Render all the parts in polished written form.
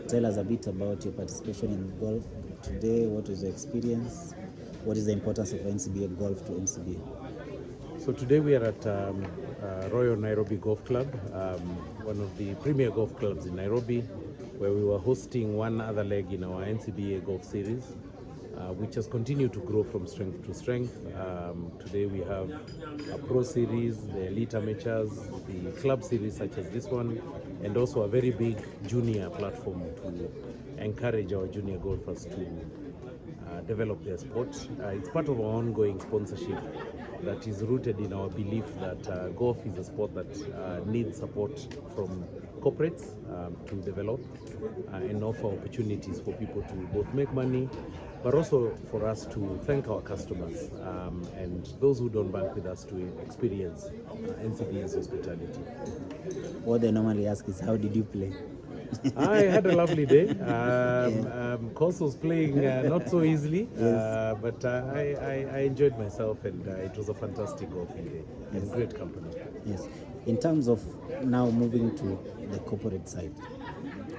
tell us a bit about your participation in golf today. What is your experience? What is the importance of NCBA Golf to NCBA? So today we are at Royal Nairobi Golf Club, one of the premier golf clubs in Nairobi, where we were hosting one other leg in our NCBA Golf Series, which has continued to grow from strength to strength. Today we have a Pro Series, the Elite Amateurs, the Club Series such as this one, and also a very big junior platform to encourage our junior golfers to develop their sport. It's part of our ongoing sponsorship that is rooted in our belief that golf is a sport that needs support from corporates to develop and offer opportunities for people to both make money, but also for us to thank our customers and those who don't bank with us to experience NCBA's hospitality. What they normally ask is, how did you play? I had a lovely day. Course was playing not so easily, Yes. but I enjoyed myself, and it was a fantastic golfing day and great company. Yes. In terms of now moving to the corporate side,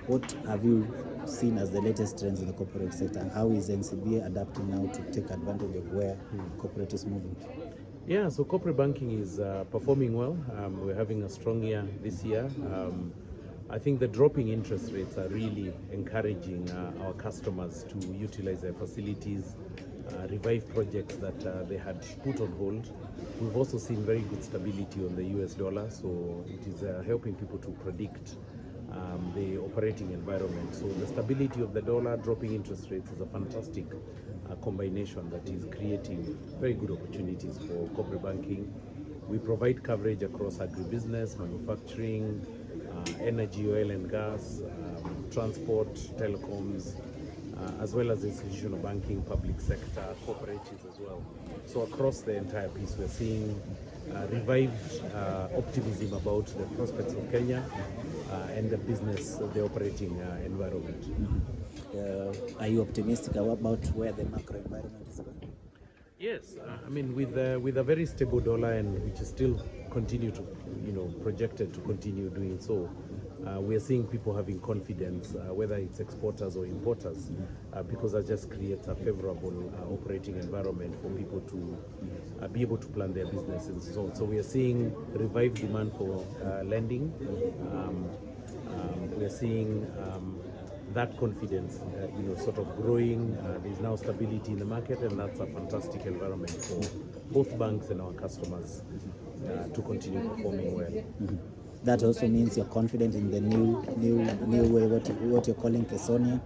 what have you seen as the latest trends in the corporate sector? How is NCBA adapting now to take advantage of where corporate is moving to? Yeah, so corporate banking is performing well. We're having a strong year this year. I think the dropping interest rates are really encouraging our customers to utilize their facilities, revive projects that they had put on hold. We've also seen very good stability on the US dollar, so it is helping people to predict the operating environment. So the stability of the dollar, dropping interest rates is a fantastic combination that is creating very good opportunities for corporate banking. We provide coverage across agribusiness, manufacturing, energy, oil and gas, transport, telecoms, as well as institutional banking, public sector, cooperatives as well. So across the entire piece, we're seeing revived optimism about the prospects of Kenya and the business, the operating environment. Are you optimistic about where the macro environment is going? Yes, I mean with a very stable dollar, and which is still continue to, projected to continue doing so, we are seeing people having confidence, whether it's exporters or importers, because that just creates a favorable operating environment for people to be able to plan their business and so on. So we are seeing revived demand for lending. We are seeing that confidence, sort of growing. There's now stability in the market, and that's a fantastic environment for both banks and our customers to continue performing well. Mm-hmm. That also means you're confident in the new way, what you're calling KESONIA.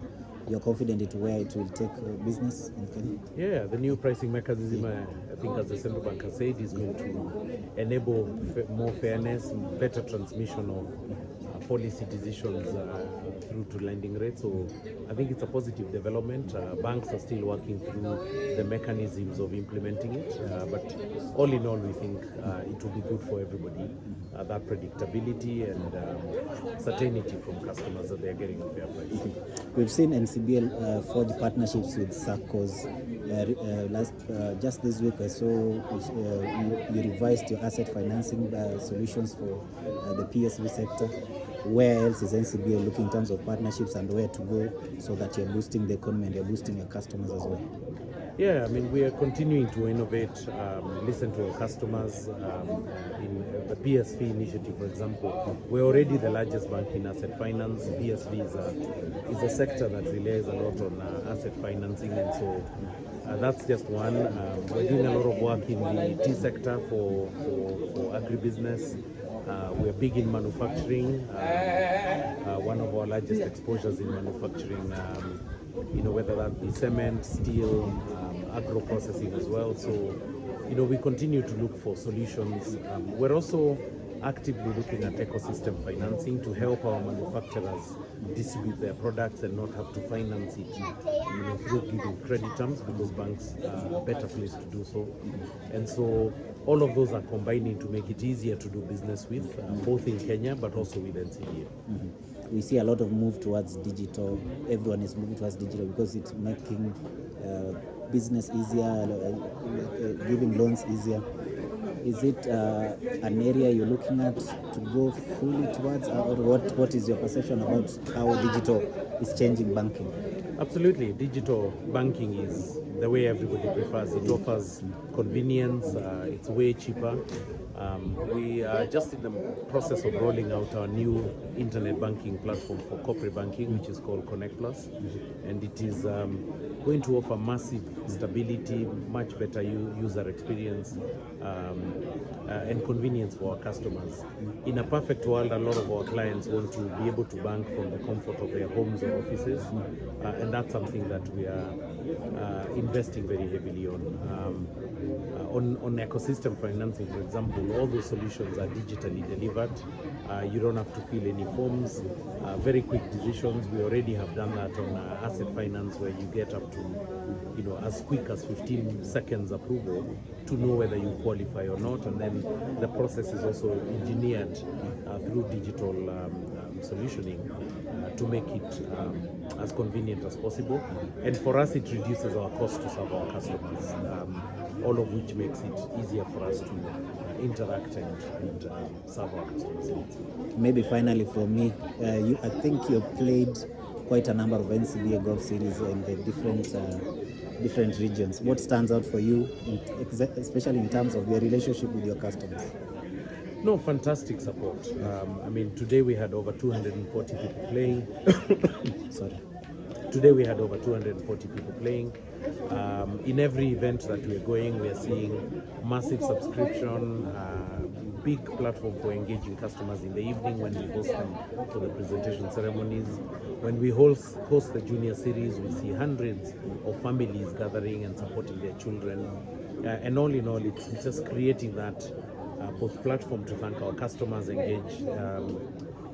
You're confident in where it will take business in Kenya? Yeah, the new pricing mechanism, I think, as the central bank has said, is going to enable more fairness, better transmission of policy decisions through to lending rates. So I think it's a positive development. Banks are still working through the mechanisms of implementing it, but all in all, we think it will be good for everybody. That predictability and certainty from customers that they're getting a fair price. We've seen NCBA forge partnerships with SACCOs. Just this week I saw you revised your asset financing solutions for the PSV sector. Where else is NCBA looking in terms of partnerships, and where to go so that you're boosting the economy and you're boosting your customers as well? Yeah, I mean, we are continuing to innovate, listen to our customers. In the PSV initiative, for example, we're already the largest bank in asset finance. PSV is a sector that relies a lot on asset financing, and so that's just one. We're doing a lot of work in the tea sector for agribusiness. We're big in manufacturing. One of our largest exposures in manufacturing, whether that be cement, steel, agro processing as well. So, we continue to look for solutions. We're also actively looking at ecosystem financing to help our manufacturers distribute their products and not have to finance it through giving credit terms, because banks are a better place to do so. And so all of those are combining to make it easier to do business with, both in Kenya but also with NCBA. Mm-hmm. We see a lot of move towards digital. Everyone is moving towards digital because it's making business easier, giving loans easier. Is it an area you're looking at to go fully towards, or what is your perception about how digital is changing banking? Absolutely. Digital banking is the way everybody prefers. It offers convenience, it's way cheaper. We are just in the process of rolling out our new internet banking platform for corporate banking, which is called Connect Plus. And it is going to offer massive stability, much better user experience, and convenience for our customers. In a perfect world, a lot of our clients want to be able to bank from the comfort of their homes or offices, and that's something that we are investing very heavily on. On ecosystem financing, for example, all those solutions are digitally delivered. You don't have to fill any forms, very quick decisions. We already have done that on asset finance, where you get up to, as quick as 15 seconds approval to know whether you qualify or not. And then the process is also engineered through digital solutioning to make it as convenient as possible. And for us, it reduces our cost to serve our customers, all of which makes it easier for us to interact and serve our customers' needs. Maybe finally for me, I think you've played quite a number of NCBA Golf Series in the different regions. What stands out for you, especially in terms of your relationship with your customers? No, fantastic support. Today we had over 240 people playing. Sorry. Today we had over 240 people playing. In every event that we're going, we're seeing massive subscription, big platform for engaging customers in the evening when we host them for the presentation ceremonies. When we host the junior series, we see hundreds of families gathering and supporting their children. And all in all, it's just creating that both platform to thank our customers, engage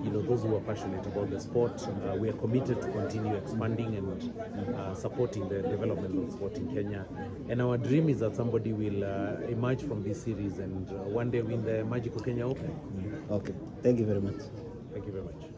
those who are passionate about the sport. We are committed to continue expanding and supporting the development of sport in Kenya. And our dream is that somebody will emerge from this series and one day win the Magical Kenya Open. Okay, thank you very much. Thank you very much.